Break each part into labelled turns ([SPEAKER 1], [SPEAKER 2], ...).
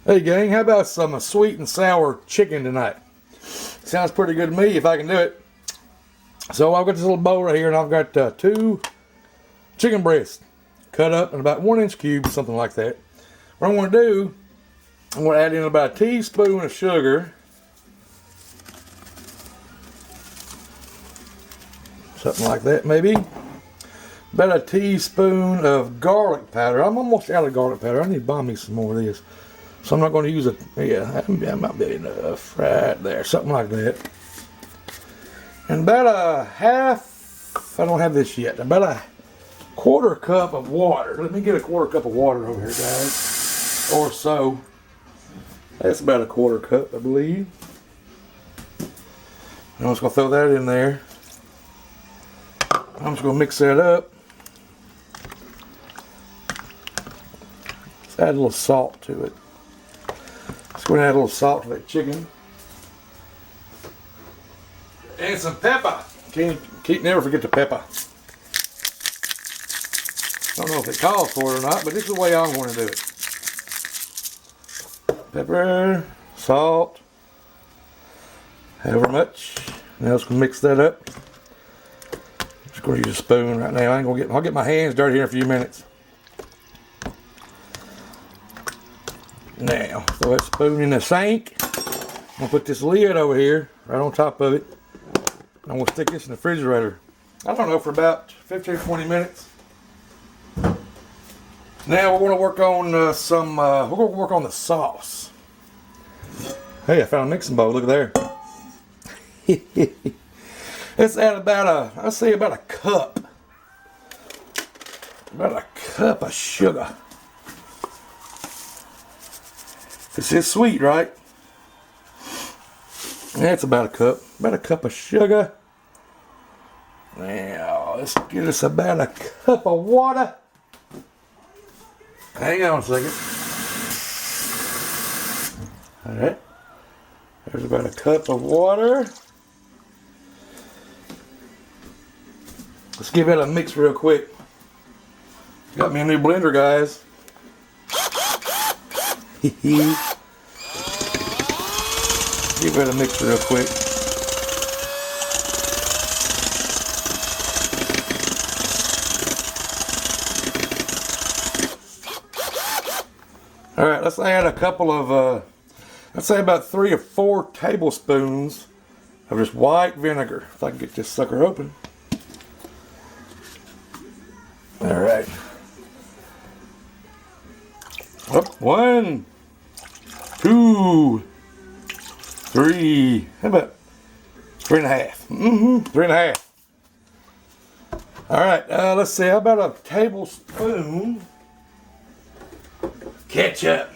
[SPEAKER 1] Hey gang, how about some sweet and sour chicken tonight? Sounds pretty good to me if I can do it. So I've got this little bowl right here and I've got 2 chicken breasts cut up in about 1-inch cubes, something like that. What I'm going to do, I'm going to add in about a teaspoon of sugar. Something like that maybe. About a teaspoon of garlic powder. I'm almost out of garlic powder. I need to buy me some more of this. So I'm not going to use it. Yeah, that might be enough right there. Something like that. And about a half, I don't have this yet, about a 1/4 cup of water. Let me get a 1/4 cup of water over here, guys. Or so. That's about a 1/4 cup, I believe. And I'm just going to throw that in there. I'm just going to mix that up. Let's add a little salt to it. Let's go and add a little salt to that chicken. And some pepper. Can't never forget the pepper. I don't know if it calls for it or not, but this is the way I'm going to do it. Pepper, salt, however much. Now let's mix that up. Just going to use a spoon right now. I'll get my hands dirty here in a few minutes. Now, throw that spoon in the sink. I'm going to put this lid over here, right on top of it. I'm going to stick this in the refrigerator. I don't know, for about 15 or 20 minutes. Now we're going to work on we're going to work on the sauce. Hey, I found a mixing bowl. Look at there. Let's add about I'd say about a cup. About a cup of sugar. This is sweet, right? That's about a cup. About a cup of sugar. Now, let's get us about a cup of water. Hang on a second. Alright. There's about a cup of water. Let's give it a mix real quick. Got me a new blender, guys. Give it a mix real quick. Alright, let's add a couple of, let's say about 3 or 4 tablespoons of just white vinegar. If I can get this sucker open. Alright. Up, 1, 2, 3. How about 3.5? 3.5. Alright, let's see. How about a tablespoon ketchup?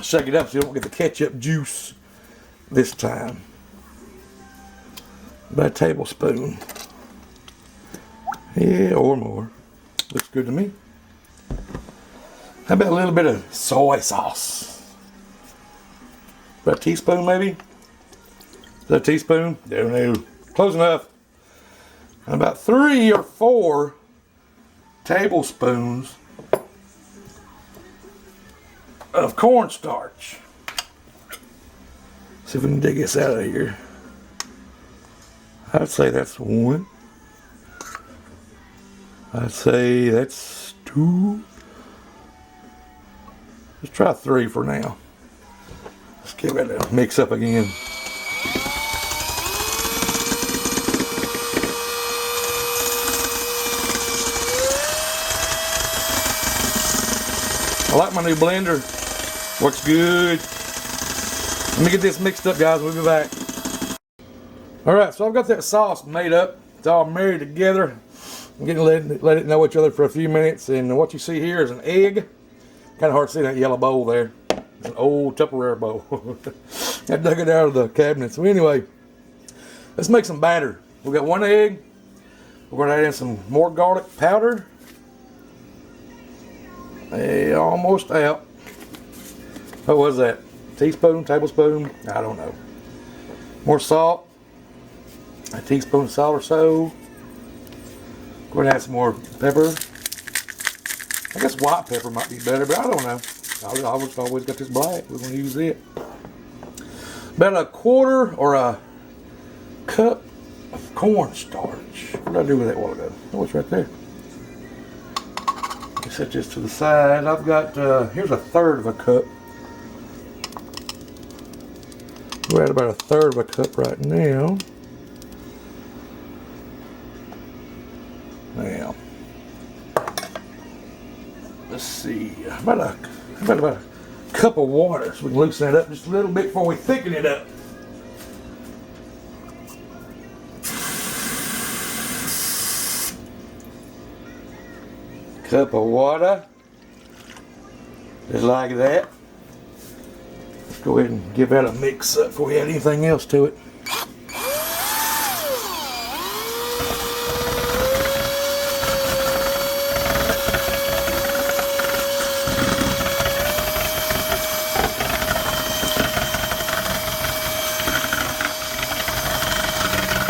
[SPEAKER 1] Shake it up so you don't get the ketchup juice this time. About a tablespoon. Yeah, or more. Looks good to me. How about a little bit of soy sauce? About a teaspoon maybe? Is that a teaspoon? No. Close enough. And about 3 or 4 tablespoons of cornstarch. See if we can dig this out of here. I'd say that's 1. I'd say that's 2. Let's try 3 for now. Let's give it a mix up again. I like my new blender. Works good. Let me get this mixed up, guys. We'll be back. Alright, so I've got that sauce made up. It's all married together. I'm getting to let it know each other for a few minutes. And what you see here is an egg. Kind of hard to see that yellow bowl there. It's an old Tupperware bowl. I dug it out of the cabinet. So anyway, let's make some batter. We've got 1 egg. We're going to add in some more garlic powder. Almost out. What was that? Teaspoon, tablespoon? I don't know. More salt. A teaspoon of salt or so. Go ahead and add some more pepper. I guess white pepper might be better, but I don't know. I always got this black. We're going to use it. About a quarter or a cup of cornstarch. What did I do with that a while ago? Oh, it's right there. Set this to the side. I've got, here's a third of a cup. We're at about a third of a cup right now. Now, let's see, about a cup of water, so we can loosen it up just a little bit before we thicken it up. Cup of water, just like that. Let's go ahead and give that a mix up before we add anything else to it.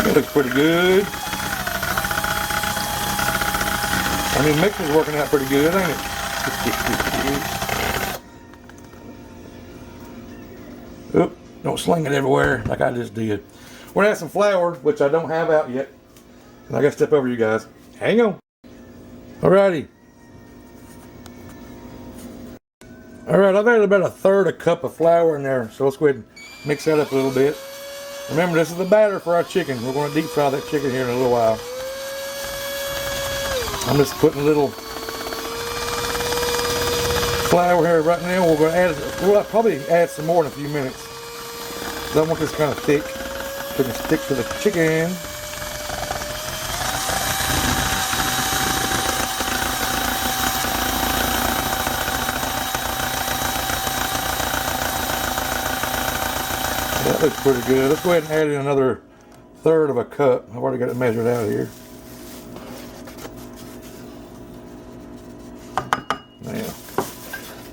[SPEAKER 1] That looks pretty good. I mean, mixing's working out pretty good, ain't it? Oop, don't sling it everywhere like I just did. We're gonna add some flour, which I don't have out yet. And I gotta step over you guys. Hang on. Alrighty. Alright, I've added about a third a cup of flour in there, so let's go ahead and mix that up a little bit. Remember, this is the batter for our chicken. We're gonna deep fry that chicken here in a little while. I'm just putting a little flour here right now. We're going to add, we'll probably add some more in a few minutes. I want this kind of thick so it can stick to the chicken. That looks pretty good. Let's go ahead and add in another third of a cup. I've already got it measured out here.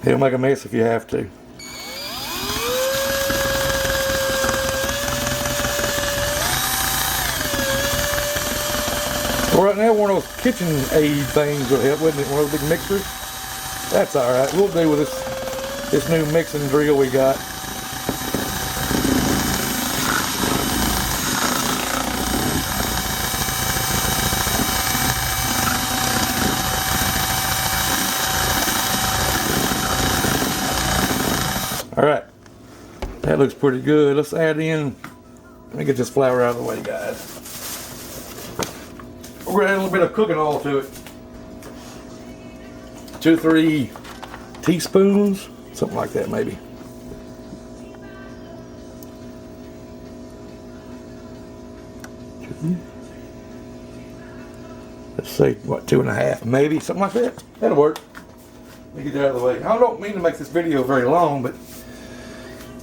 [SPEAKER 1] It'll make a mess if you have to. Well, right now, one of those kitchen aid things will help, wouldn't it? One of those big mixers. That's all right. We'll do with this new mixing drill we got. Alright, that looks pretty good. Let's add in, let me get this flour out of the way, guys. We're going to add a little bit of cooking oil to it. 2 or 3 teaspoons, something like that maybe. Let's say, what, 2.5 maybe, something like that. That'll work. Let me get that out of the way. I don't mean to make this video very long, but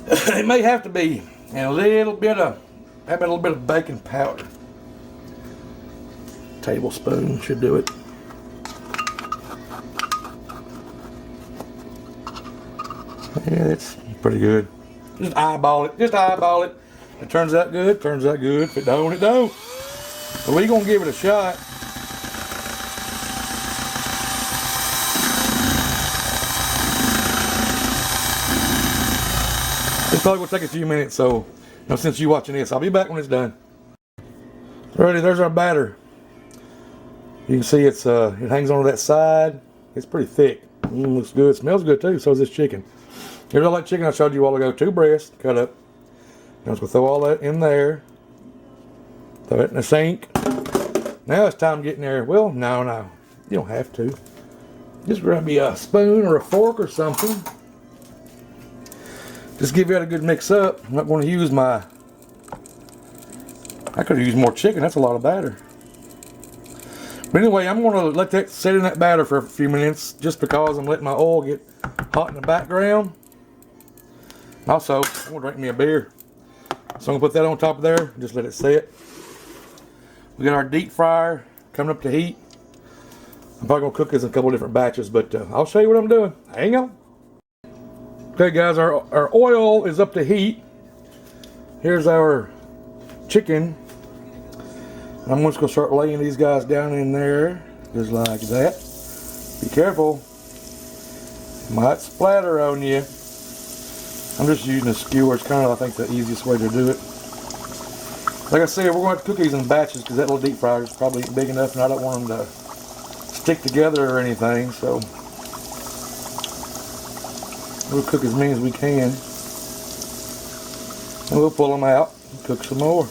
[SPEAKER 1] it may have to be. And a little bit of, how about a little bit of baking powder? Tablespoon should do it. Yeah, that's pretty good. Just eyeball it. Just eyeball it. If it turns out good, turns out good. If it don't, it don't. But we're gonna give it a shot. It's probably gonna take a few minutes, so since you're watching this, I'll be back when it's done. Alrighty, there's our batter. You can see it hangs onto that side. It's pretty thick. Looks good. Smells good too. So is this chicken. Here's all that chicken I showed you a while ago. 2 breasts cut up. I'm just gonna throw all that in there. Throw it in the sink. Now it's time getting there. Well, no, you don't have to. Just grab me a spoon or a fork or something. Just give that a good mix up. I'm not going to use I could have used more chicken. That's a lot of batter. But anyway, I'm going to let that sit in that batter for a few minutes just because I'm letting my oil get hot in the background. Also, I'm going to drink me a beer. So I'm going to put that on top of there. Just let it sit. We got our deep fryer coming up to heat. I'm probably going to cook this in a couple different batches, but I'll show you what I'm doing. Hang on. Okay guys, our oil is up to heat. Here's our chicken. I'm just going to start laying these guys down in there, just like that. Be careful, Might splatter on you. I'm just using a skewer. It's kind of, I think, the easiest way to do it. Like I said, we're going to have to cook these in batches because that little deep fryer is probably big enough and I don't want them to stick together or anything. So we'll cook as many as we can. And we'll pull them out and cook some more.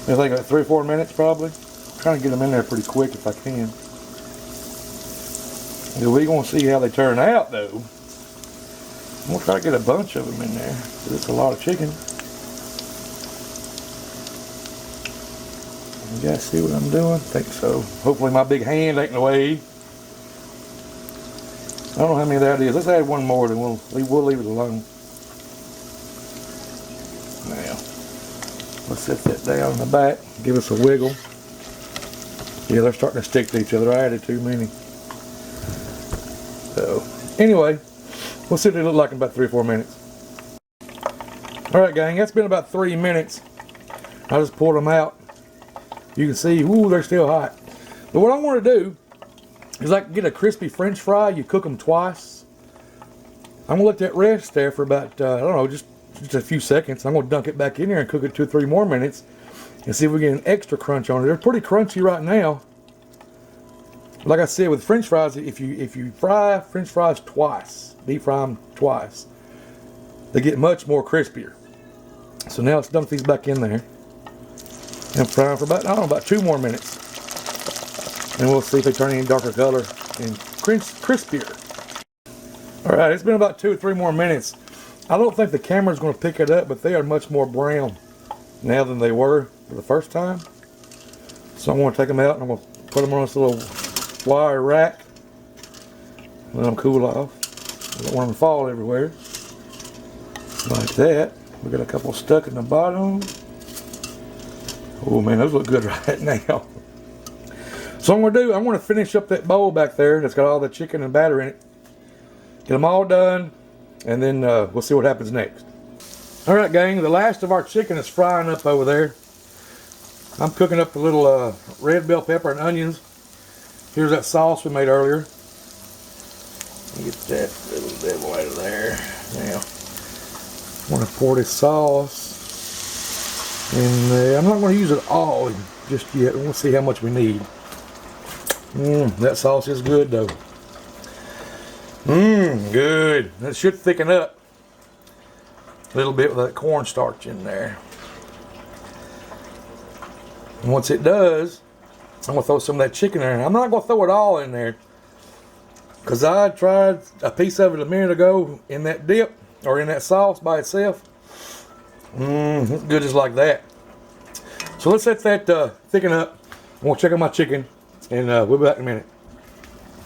[SPEAKER 1] I think like 3 or 4 minutes probably. I'm trying to get them in there pretty quick if I can. We're going to see how they turn out though. I'm going to try to get a bunch of them in there because it's a lot of chicken. You guys see what I'm doing? I think so. Hopefully my big hand ain't in the way. I don't know how many that is. Let's add one more, then we'll leave it alone. Now, let's set that down in the back. Give us a wiggle. Yeah, they're starting to stick to each other. I added too many. So, anyway, we'll see what they look like in about 3 or 4 minutes. Alright gang, that's been about 3 minutes. I just pulled them out. You can see, ooh, they're still hot. But what I want to do is like get a crispy French fry. You cook them twice. I'm going to let that rest there for about, I don't know, just a few seconds. I'm going to dunk it back in there and cook it 2 or 3 more minutes and see if we get an extra crunch on it. They're pretty crunchy right now. Like I said, with French fries, if you fry French fries twice, deep fry them twice, they get much more crispier. So now let's dunk these back in there. And fry them for about, I don't know, about 2 more minutes. And we'll see if they turn any darker color and crispier. Alright, it's been about 2 or 3 more minutes. I don't think the camera's going to pick it up, but they are much more brown now than they were for the first time. So I'm going to take them out and I'm going to put them on this little wire rack. Let them cool off. I don't want them to fall everywhere. Like that. We got a couple stuck in the bottom. Oh man, those look good right now. So I'm going to finish up that bowl back there that's got all the chicken and batter in it. Get them all done, and then we'll see what happens next. Alright gang, the last of our chicken is frying up over there. I'm cooking up the little red bell pepper and onions. Here's that sauce we made earlier. Get that little devil out of there. Now, I'm going to pour this sauce. And I'm not going to use it all just yet. We'll see how much we need. That sauce is good though. Good. That should thicken up a little bit with that cornstarch in there. And once it does, I'm going to throw some of that chicken in there. I'm not going to throw it all in there because I tried a piece of it a minute ago in that dip or in that sauce by itself. It's good just like that. So let's let that thicken up. I'm going to check on my chicken and we'll be back in a minute.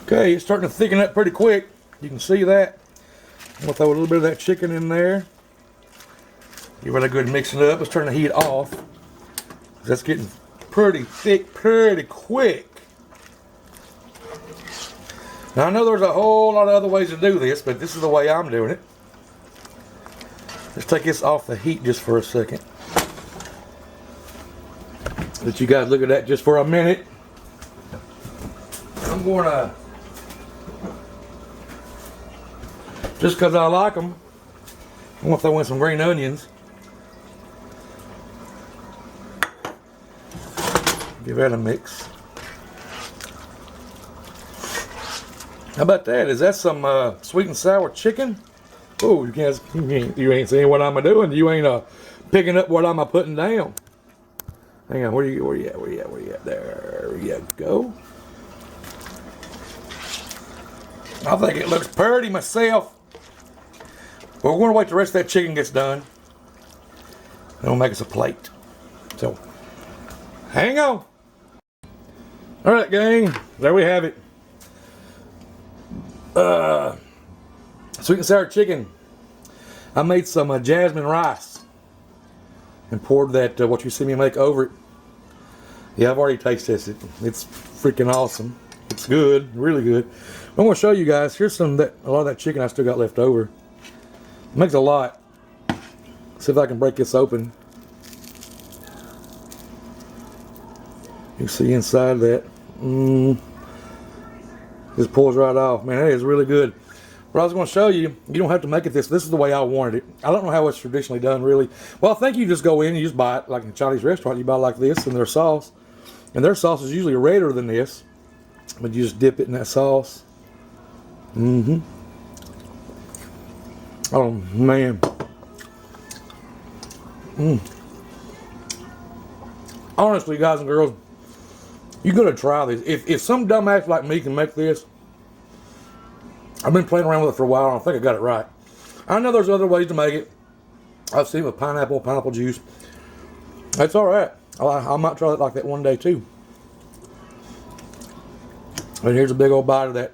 [SPEAKER 1] Okay, it's starting to thicken up pretty quick. You can see that. I'm going to throw a little bit of that chicken in there. Give it a good mixing up. Let's turn the heat off. That's getting pretty thick pretty quick. Now I know there's a whole lot of other ways to do this, but this is the way I'm doing it. Let's take this off the heat just for a second. Let you guys look at that just for a minute. I'm going to, just because I like them, I'm going to throw in some green onions. Give that a mix. How about that? Is that some sweet and sour chicken? Oh, you ain't seeing what I'm doing. You ain't picking up what I'm putting down. Hang on, where you at? There you go. I think it looks pretty myself. But we're going to wait till the rest of that chicken gets done. And we'll make us a plate. So, hang on. Alright gang, there we have it. Sweet and sour chicken. I made some jasmine rice and poured that what you see me make over it. Yeah, I've already taste tested it. It's freaking awesome. It's good, really good. I'm going to show you guys. Here's a lot of that chicken I still got left over. It makes a lot. See if I can break this open. You can see inside that. Just pulls right off. Man, that is really good. What I was going to show you, you don't have to make it this. This is the way I wanted it. I don't know how it's traditionally done, really. Well, I think you just go in, you just buy it like in a Chinese restaurant. You buy it like this and their sauce. And their sauce is usually redder than this. But you just dip it in that sauce. Mm-hmm. Oh, man. Honestly, guys and girls, you gotta try this. If some dumbass like me can make this, I've been playing around with it for a while, and I think I got it right. I know there's other ways to make it. I've seen it with pineapple juice. That's all right. I might try it like that one day too. And here's a big old bite of that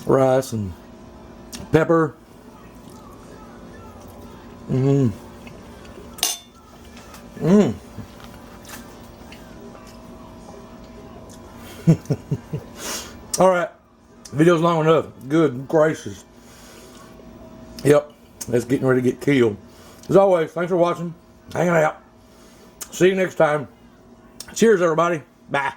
[SPEAKER 1] rice and pepper. All right, video's long enough. Good gracious. Yep, it's getting ready to get killed. As always, thanks for watching, hanging out. See you next time. Cheers, everybody. Bye.